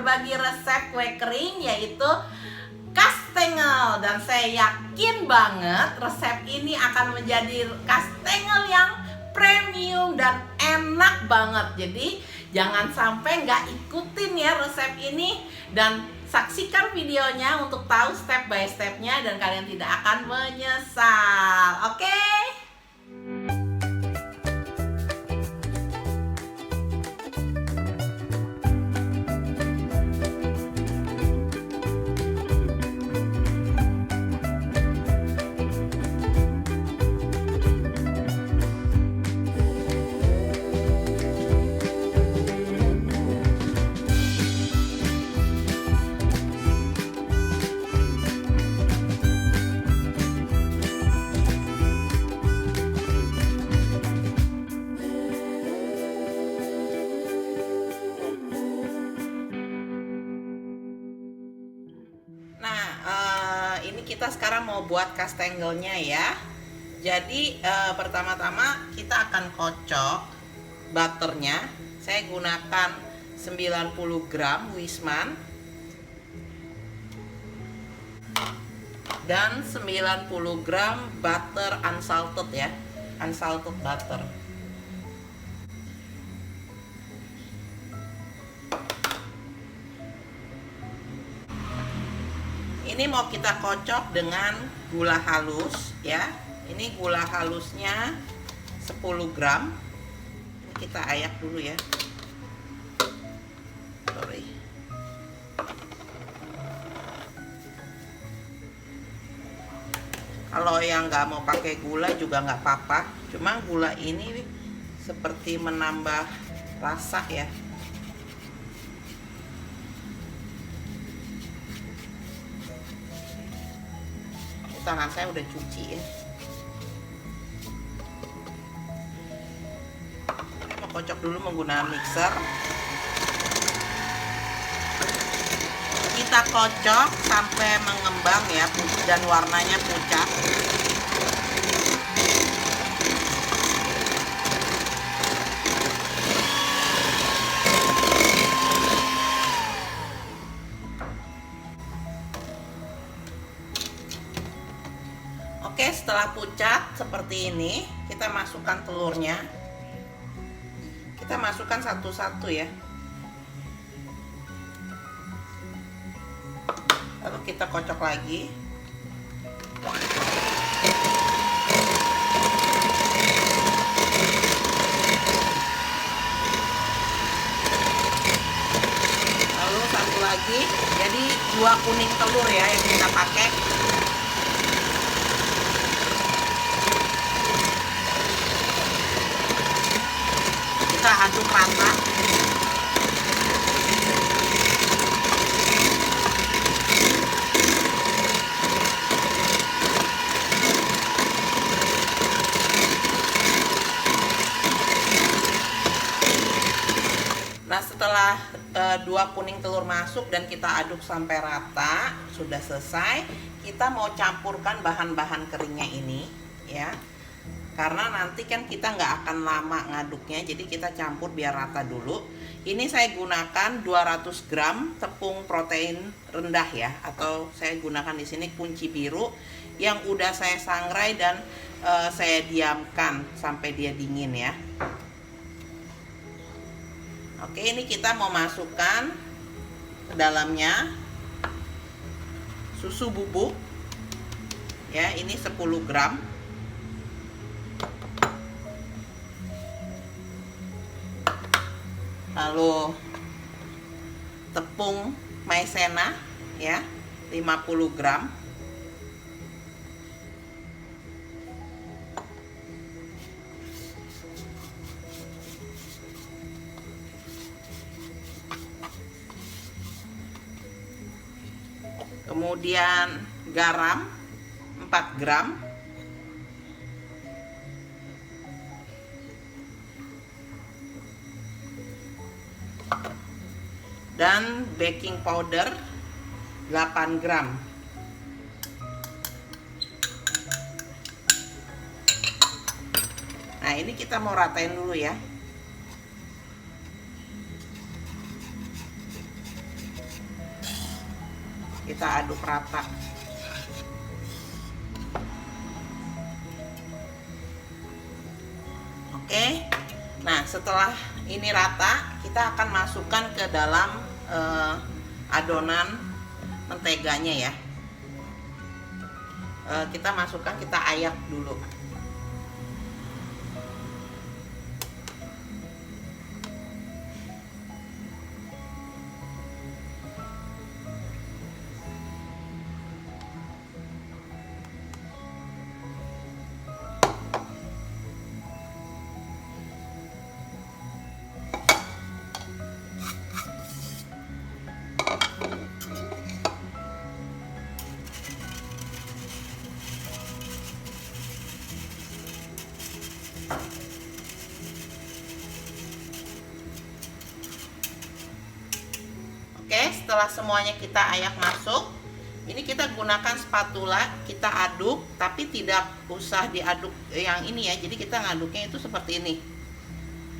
berbagi resep kue kering yaitu kastengel, dan saya yakin banget resep ini akan menjadi kastengel yang premium dan enak banget. Jadi jangan sampai nggak ikutin ya resep ini, dan saksikan videonya untuk tahu step by stepnya dan kalian tidak akan menyesal. Oke? Ini kita sekarang mau buat kastengelnya ya. Jadi pertama-tama kita akan kocok butternya. Saya gunakan 90 gram Wisman dan 90 gram butter unsalted ya, unsalted butter. Ini mau kita kocok dengan gula halus ya. Ini gula halusnya 10 gram. Ini kita ayak dulu ya. Sorry. Kalau yang nggak mau pakai gula juga nggak apa-apa. Cuma gula ini seperti menambah rasa ya. Tangan saya udah cuci ya. Saya mau kocok dulu menggunakan mixer. Kita kocok sampai mengembang ya dan warnanya pucat. Oke, setelah pucat seperti ini, kita masukkan telurnya. Kita masukkan satu-satu ya. Lalu kita kocok lagi. Lalu satu lagi. Jadi 2 kuning telur ya yang kita pakai. Kita aduk rata. Nah, setelah 2 kuning telur masuk dan kita aduk sampai rata, sudah selesai. Kita mau campurkan bahan-bahan keringnya ini ya. Karena nanti kan kita nggak akan lama ngaduknya, jadi kita campur biar rata dulu. Ini saya gunakan 200 gram tepung protein rendah ya, atau saya gunakan di sini kunci biru yang udah saya sangrai dan saya diamkan sampai dia dingin ya. Oke, ini kita mau masukkan ke dalamnya susu bubuk ya, ini 10 gram. Lalu tepung maizena ya 50 gram. Kemudian garam 4 gram. Dan baking powder 8 gram. Nah, ini kita mau ratain dulu ya. kita aduk rata. Oke, nah setelah ini rata, kita akan masukkan ke dalam adonan menteganya ya. Kita masukkan, kita ayak dulu. Oke, setelah semuanya kita ayak masuk, ini kita gunakan spatula, kita aduk, tapi tidak usah diaduk yang ini ya. Jadi kita ngaduknya itu seperti ini,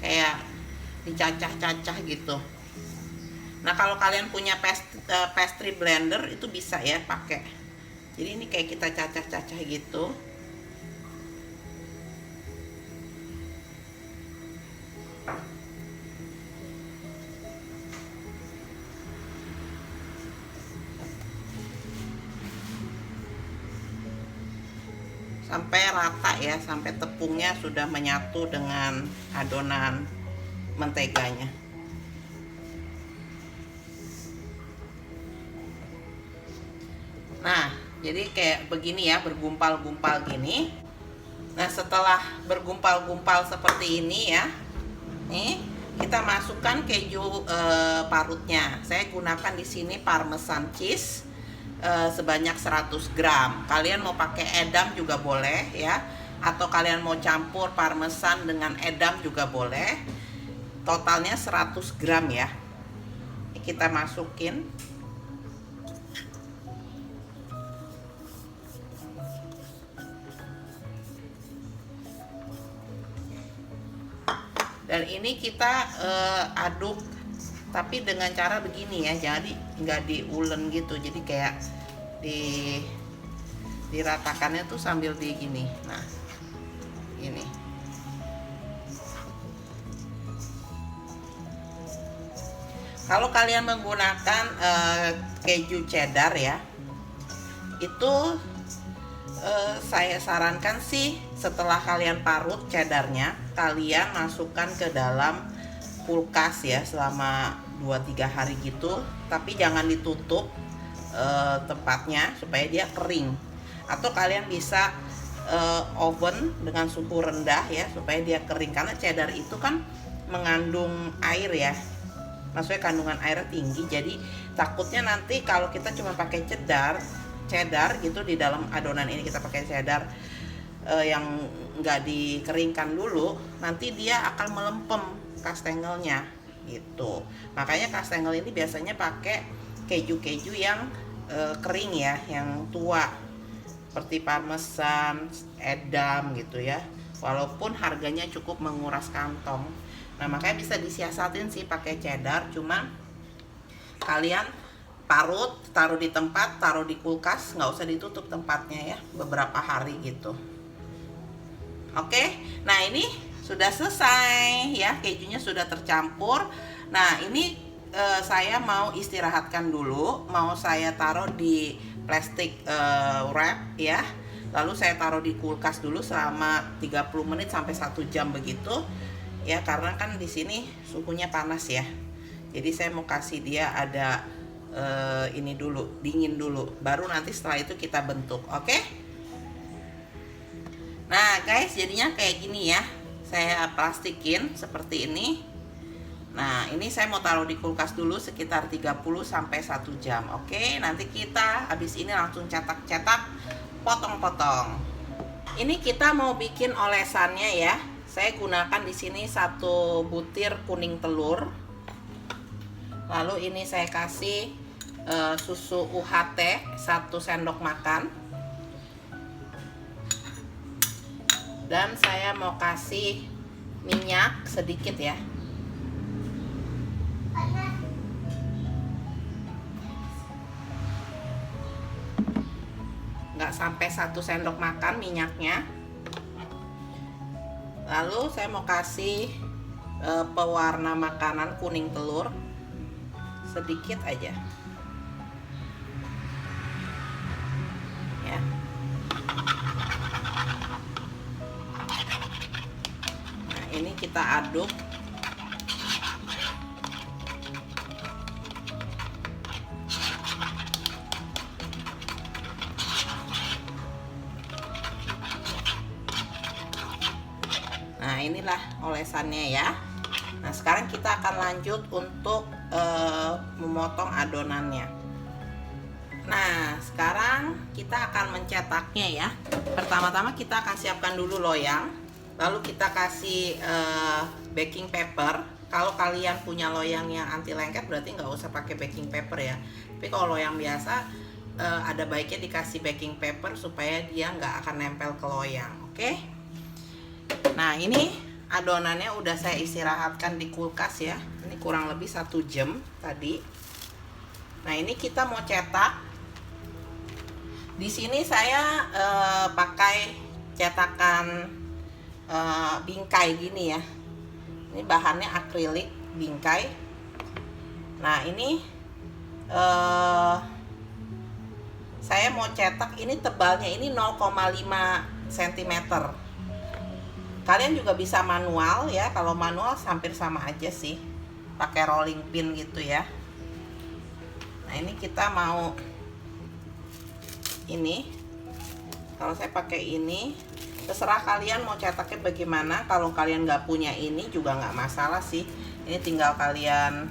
kayak dicacah-cacah gitu. Nah kalau kalian punya pastry blender itu bisa ya pakai. Jadi ini kayak kita cacah-cacah gitu. Sampai rata ya, sampai tepungnya sudah menyatu dengan adonan menteganya. Nah, jadi kayak begini ya, bergumpal-gumpal gini. Nah, setelah bergumpal-gumpal seperti ini ya, nih kita masukkan keju parutnya. Saya gunakan di sini parmesan cheese sebanyak 100 gram. Kalian mau pakai edam juga boleh ya, atau kalian mau campur parmesan dengan edam juga boleh. Totalnya 100 gram ya. Ini kita masukin. Dan ini kita aduk, tapi dengan cara begini ya, jadi nggak diulen gitu, jadi kayak diratakannya tuh sambil di gini. Nah ini kalau kalian menggunakan keju cheddar ya, itu saya sarankan sih setelah kalian parut cheddarnya, kalian masukkan ke dalam kulkas ya selama 2-3 hari gitu, tapi jangan ditutup tempatnya supaya dia kering. Atau kalian bisa oven dengan suhu rendah ya supaya dia kering, karena cheddar itu kan mengandung air ya, maksudnya kandungan air tinggi. Jadi takutnya nanti kalau kita cuma pakai cheddar gitu di dalam adonan ini, kita pakai cheddar yang nggak dikeringkan dulu, nanti dia akan melempem kastengelnya gitu. Makanya kastengel ini biasanya pakai keju-keju yang kering ya, yang tua, seperti parmesan, edam gitu ya. Walaupun harganya cukup menguras kantong. Nah makanya bisa disiasatin sih pakai cheddar, cuma kalian parut, taruh di tempat, taruh di kulkas, nggak usah ditutup tempatnya ya, beberapa hari gitu. Oke, nah ini sudah selesai ya, kejunya sudah tercampur. Nah ini saya mau istirahatkan dulu, mau saya taruh di plastik wrap ya, lalu saya taruh di kulkas dulu selama 30 menit sampai 1 jam begitu ya, karena kan di sini suhunya panas ya. Jadi saya mau kasih dia ada ini dulu, dingin dulu, baru nanti setelah itu kita bentuk. Oke. Nah guys, jadinya kayak gini ya, saya plastikin seperti ini. Nah ini saya mau taruh di kulkas dulu sekitar 30 sampai 1 jam. Oke, nanti kita habis ini langsung cetak-cetak, potong-potong. Ini kita mau bikin olesannya ya. Saya gunakan di sini 1 butir kuning telur. Lalu ini saya kasih susu UHT 1 sendok makan. Dan saya mau kasih minyak sedikit ya. nggak sampai 1 sendok makan minyaknya. Lalu saya mau kasih pewarna makanan kuning telur sedikit aja ya. Nah, ini kita aduk. Nah, inilah olesannya ya. Nah, sekarang kita akan lanjut untuk memotong adonannya. Nah, sekarang kita akan mencetaknya ya. Pertama-tama kita akan siapkan dulu loyang. Lalu kita kasih baking paper. Kalau kalian punya loyang yang anti lengket berarti nggak usah pakai baking paper ya. Tapi kalau loyang biasa ada baiknya dikasih baking paper supaya dia nggak akan nempel ke loyang. Oke? Nah, ini adonannya udah saya istirahatkan di kulkas ya. Ini kurang lebih 1 jam tadi. Nah, ini kita mau cetak. Di sini saya pakai cetakan bingkai gini ya. Ini bahannya akrilik bingkai. Nah, ini saya mau cetak, ini tebalnya ini 0,5 cm. Kalian juga bisa manual ya. Kalau manual hampir sama aja sih, pakai rolling pin gitu ya. Nah, ini kita mau ini. Kalau saya pakai ini, terserah kalian mau cetaknya bagaimana. Kalau kalian nggak punya ini juga nggak masalah sih. Ini tinggal kalian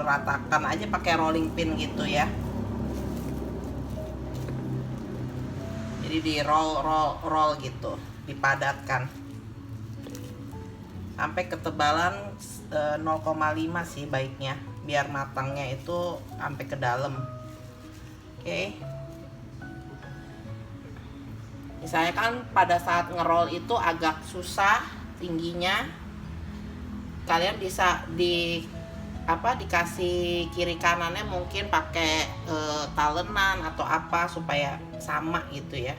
ratakan aja pakai rolling pin gitu ya. Jadi di roll gitu, dipadatkan sampai ketebalan 0,5 sih baiknya, biar matangnya itu sampai ke dalam. Oke. Misalnya kan pada saat ngerol itu agak susah tingginya, kalian bisa dikasih kiri kanannya mungkin pakai talenan atau apa supaya sama gitu ya.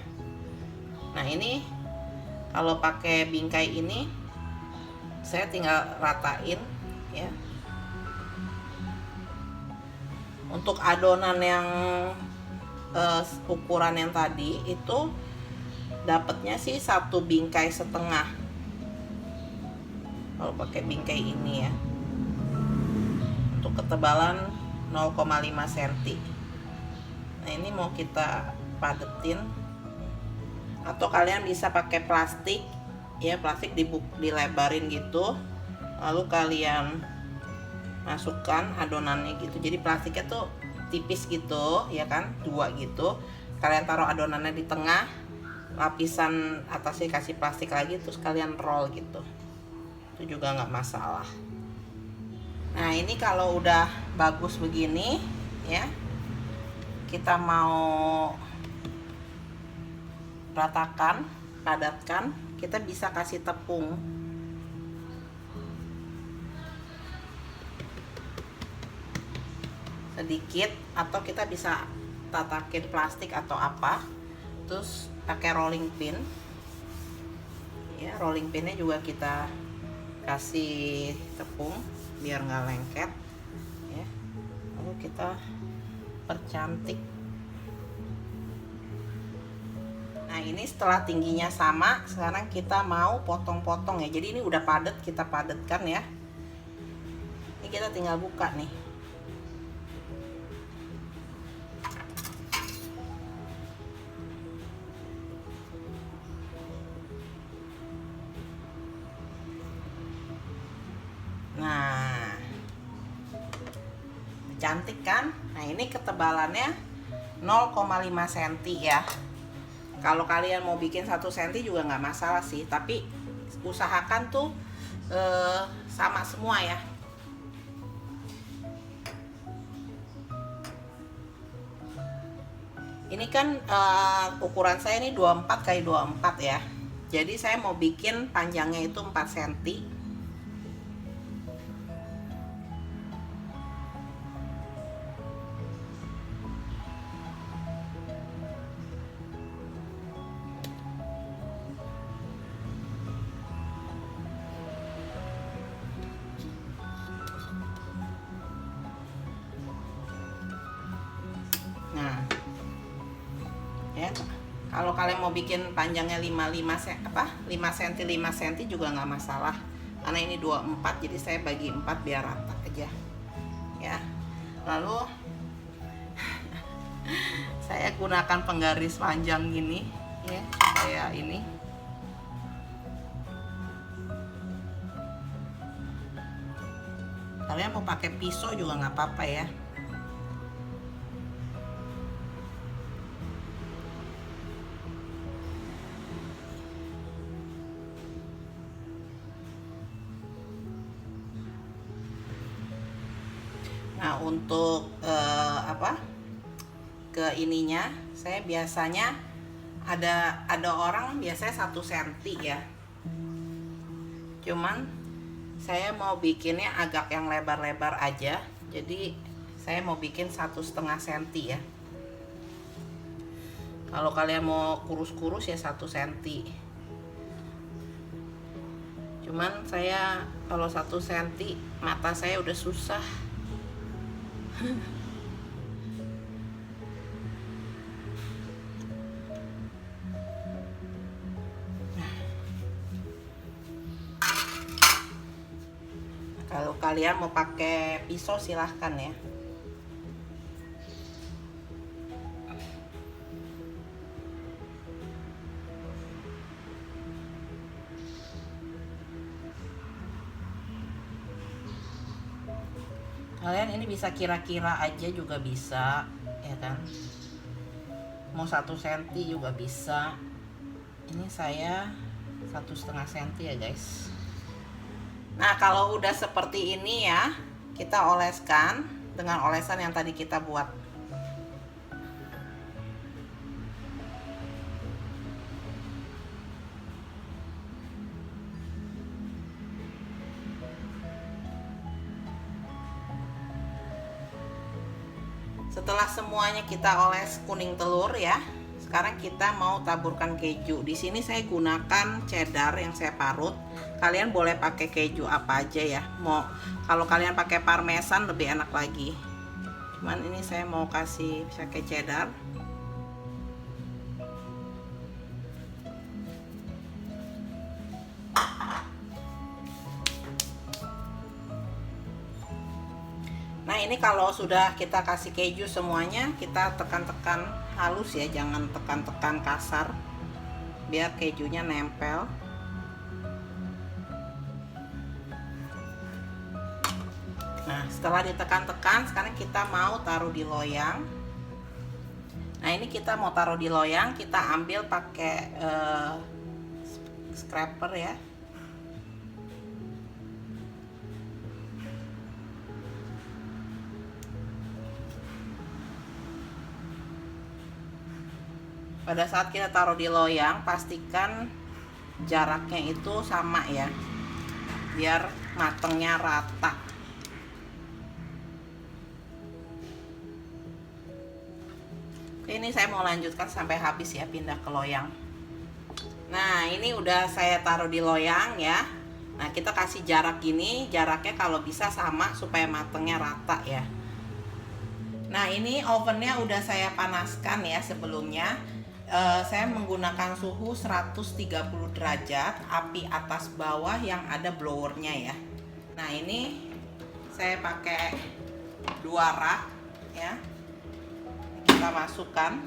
Nah, ini kalau pakai bingkai ini saya tinggal ratain ya. Untuk adonan yang ukuran yang tadi itu dapatnya sih 1 bingkai setengah kalau pakai bingkai ini ya. Untuk ketebalan 0,5 cm. Nah, ini mau kita padetin, atau kalian bisa pakai plastik ya, plastik dilebarin gitu, lalu kalian masukkan adonannya gitu. Jadi plastiknya tuh tipis gitu ya kan, 2 gitu. Kalian taruh adonannya di tengah, lapisan atasnya kasih plastik lagi, terus kalian roll gitu. Itu juga nggak masalah. Nah, ini kalau udah bagus begini ya, kita mau ratakan, padatkan, kita bisa kasih tepung. Sedikit, atau kita bisa tatakin plastik atau apa, terus pakai rolling pin ya. Rolling pinnya juga kita kasih tepung biar nggak lengket ya. Lalu kita percantik. Nah, ini setelah tingginya sama, sekarang kita mau potong-potong ya. Jadi ini udah padat, kita padatkan ya. Ini kita tinggal buka nih. Nah, cantik kan? Nah, ini ketebalannya 0,5 cm ya. Kalau kalian mau bikin 1 cm juga nggak masalah sih, tapi usahakan tuh sama semua ya. Ini kan ukuran saya ini 24 x 24 ya. Jadi saya mau bikin panjangnya itu 4 cm. Kalau kalian mau bikin panjangnya 5 cm 5 cm juga nggak masalah, karena ini 24, jadi saya bagi 4 biar rata aja ya. Lalu saya gunakan penggaris panjang gini ya, supaya ini kalian mau pakai pisau juga nggak apa-apa ya. Nah, untuk ke ininya saya biasanya ada orang biasanya 1 cm ya. Cuman saya mau bikinnya agak yang lebar-lebar aja, jadi saya mau bikin 1,5 cm ya. Kalau kalian mau kurus-kurus ya 1 cm. Cuman saya kalau 1 cm mata saya udah susah. Kalau kalian mau pakai pisau silahkan ya. Kalian ini bisa kira-kira aja juga bisa ya kan, mau 1 cm juga bisa. Ini saya 1,5 cm ya guys. Nah, kalau udah seperti ini ya, kita oleskan dengan olesan yang tadi kita buat. Setelah semuanya kita oles kuning telur ya, sekarang kita mau taburkan keju. Di sini saya gunakan cheddar yang saya parut. Kalian boleh pakai keju apa aja ya. Mau kalau kalian pakai parmesan lebih enak lagi. Cuman ini saya mau kasih pakai cheddar. Nah, ini kalau sudah kita kasih keju semuanya, kita tekan-tekan halus ya, jangan tekan-tekan kasar, biar kejunya nempel. Nah, setelah ditekan-tekan, sekarang kita mau taruh di loyang. Nah, ini kita mau taruh di loyang, kita ambil pakai scraper ya. Pada saat kita taruh di loyang, pastikan jaraknya itu sama ya, biar matengnya rata. Ini saya mau lanjutkan sampai habis ya, pindah ke loyang. Nah, ini udah saya taruh di loyang ya. Nah, kita kasih jarak gini, jaraknya kalau bisa sama supaya matengnya rata ya. Nah, ini ovennya udah saya panaskan ya sebelumnya. Saya menggunakan suhu 130 derajat, api atas bawah yang ada blowernya ya. Nah, ini saya pakai 2 rak ya. Kita masukkan.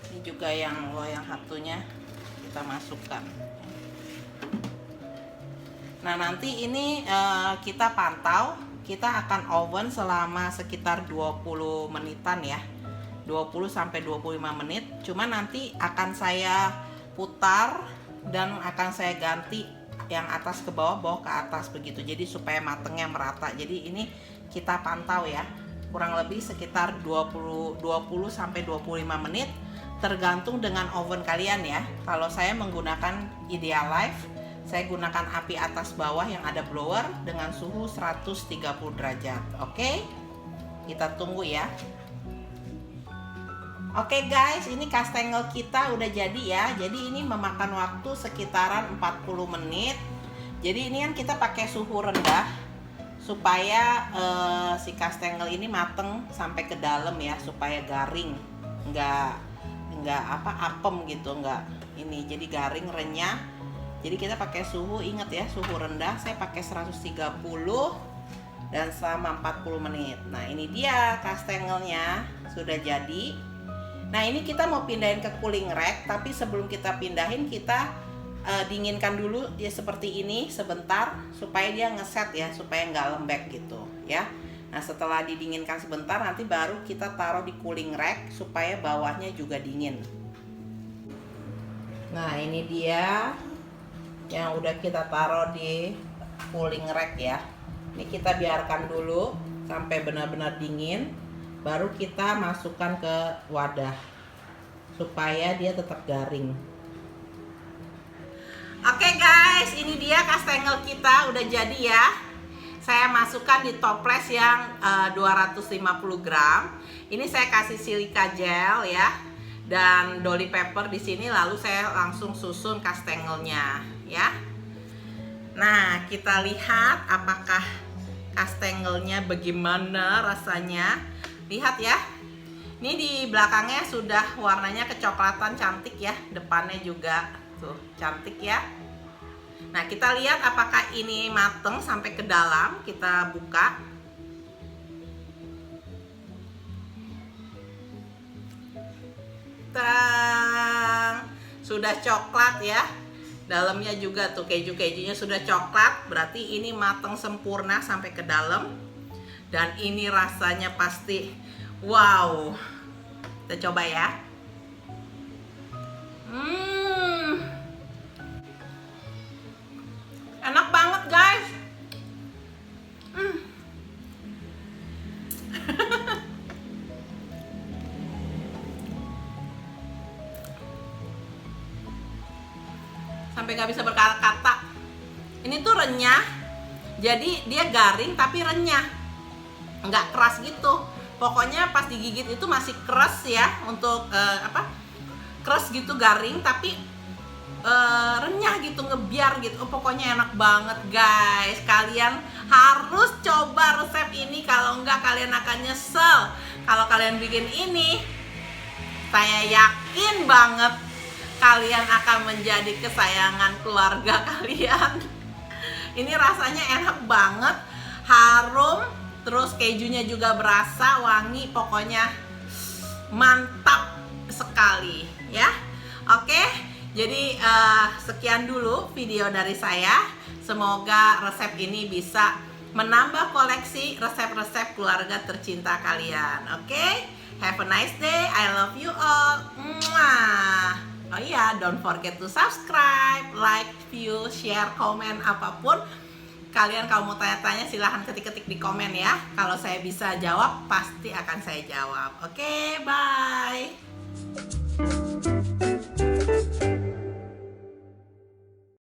Ini juga yang loyang satunya kita masukkan. Nah, nanti ini kita pantau, kita akan oven selama sekitar 20 menitan ya, 20 sampai 25 menit. Cuma nanti akan saya putar dan akan saya ganti yang atas ke bawah, bawah ke atas begitu, jadi supaya matengnya merata. Jadi ini kita pantau ya, kurang lebih sekitar 20 sampai 25 menit, tergantung dengan oven kalian ya. Kalau saya menggunakan Idealife, saya gunakan api atas bawah yang ada blower dengan suhu 130 derajat. Oke, kita tunggu ya. Oke guys, ini kastengel kita udah jadi ya. Jadi ini memakan waktu sekitaran 40 menit. Jadi ini kan kita pakai suhu rendah. supaya si kastengel ini mateng sampai ke dalam ya, supaya garing, nggak apem gitu, nggak ini, jadi garing renyah. Jadi kita pakai suhu, ingat ya, suhu rendah. Saya pakai 130 dan selama 40 menit. Nah ini dia kastengelnya sudah jadi. Nah ini kita mau pindahin ke cooling rack, tapi sebelum kita pindahin kita dinginkan dulu ya seperti ini sebentar, supaya dia ngeset ya, supaya nggak lembek gitu ya. Nah setelah didinginkan sebentar, nanti baru kita taruh di cooling rack supaya bawahnya juga dingin. Nah ini dia yang udah kita taruh di cooling rack ya. Ini kita biarkan dulu sampai benar-benar dingin, baru kita masukkan ke wadah supaya dia tetap garing. Oke guys, ini dia kastengel kita udah jadi ya. Saya masukkan di toples yang 250 gram. Ini saya kasih silika gel ya, dan dolly pepper di sini. Lalu saya langsung susun kastengelnya ya. Nah kita lihat apakah kastengelnya bagaimana rasanya. Lihat ya, ini di belakangnya sudah warnanya kecoklatan, cantik ya. Depannya juga tuh cantik ya. Nah kita lihat apakah ini mateng sampai ke dalam. Kita buka. Tang, sudah coklat ya. Dalamnya juga tuh keju-kejunya sudah coklat. Berarti ini mateng sempurna sampai ke dalam. Dan ini rasanya pasti wow. Kita coba ya. Enak banget guys. Sampai gak bisa berkata-kata. Ini tuh renyah, jadi dia garing tapi renyah, nggak keras gitu. Pokoknya pas digigit itu masih keras ya, untuk keras gitu, garing tapi renyah gitu, ngebiar gitu. Pokoknya enak banget guys. Kalian harus coba resep ini, kalau enggak kalian akan nyesel. Kalau kalian bikin ini, saya yakin banget kalian akan menjadi kesayangan keluarga kalian. Ini rasanya enak banget, harum, terus kejunya juga berasa, wangi, pokoknya mantap sekali ya. Oke. Jadi sekian dulu video dari saya. Semoga resep ini bisa menambah koleksi resep-resep keluarga tercinta kalian. Oke? Have a nice day. I love you all. Mwah. Oh iya, don't forget to subscribe, like, view, share, komen, apapun. Kalian kalau mau tanya-tanya silahkan ketik-ketik di komen ya. Kalau saya bisa jawab, pasti akan saya jawab. Oke, bye.